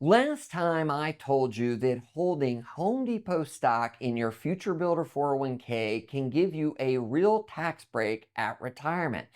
Last time I told you that holding Home Depot stock in your Future Builder 401k can give you a real tax break at retirement.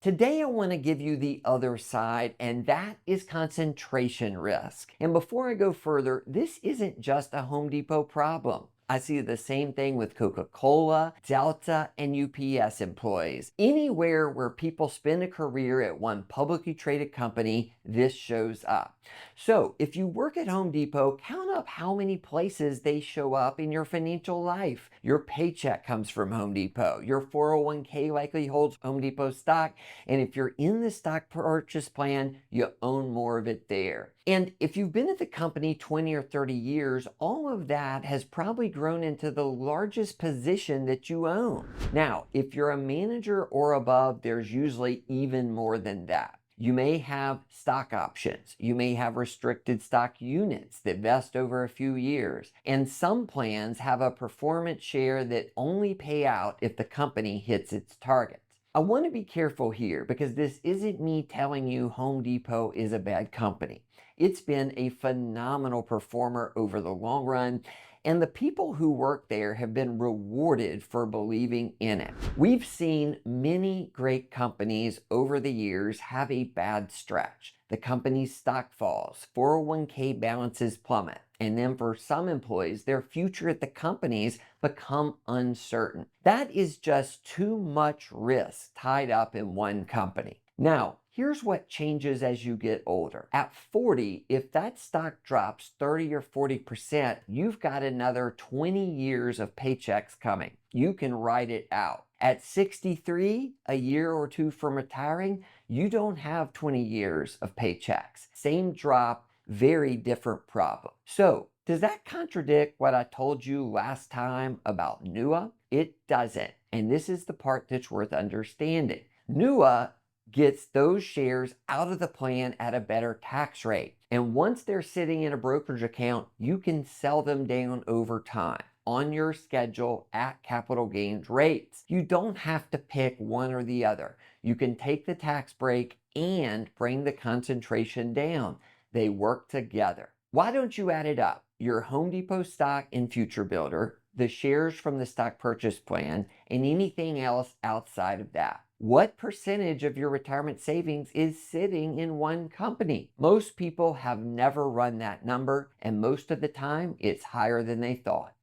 Today, I want to give you the other side, and that is concentration risk. And before I go further, this isn't just a Home Depot problem. I see the same thing with Coca-Cola, Delta, and UPS employees. Anywhere where people spend a career at one publicly traded company, this shows up. So if you work at Home Depot, count up how many places they show up in your financial life. Your paycheck comes from Home Depot. Your 401k likely holds Home Depot stock. And if you're in the stock purchase plan, you own more of it there. And if you've been at the company 20 or 30 years, all of that has probably grown into the largest position that you own. Now, if you're a manager or above, there's usually even more than that. You may have stock options. You may have restricted stock units that vest over a few years. And some plans have a performance share that only pay out if the company hits its targets. I want to be careful here because this isn't me telling you Home Depot is a bad company. It's been a phenomenal performer over the long run, and the people who work there have been rewarded for believing in it. We've seen many great companies over the years have a bad stretch. The company's stock falls, 401k balances plummet, and then for some employees, their future at the companies become uncertain. That is just too much risk tied up in one company. Now, here's what changes as you get older. At 40, if that stock drops 30 or 40%, you've got another 20 years of paychecks coming. You can ride it out. At 63, a year or two from retiring, you don't have 20 years of paychecks. Same drop, very different problem. So, does that contradict what I told you last time about NUA? It doesn't. And this is the part that's worth understanding. NUA gets those shares out of the plan at a better tax rate. And once they're sitting in a brokerage account, you can sell them down over time on your schedule at capital gains rates. You don't have to pick one or the other. You can take the tax break and bring the concentration down. They work together. Why don't you add it up? Your Home Depot stock in Future Builder, the shares from the stock purchase plan, and anything else outside of that. What percentage of your retirement savings is sitting in one company? Most people have never run that number, and most of the time, it's higher than they thought.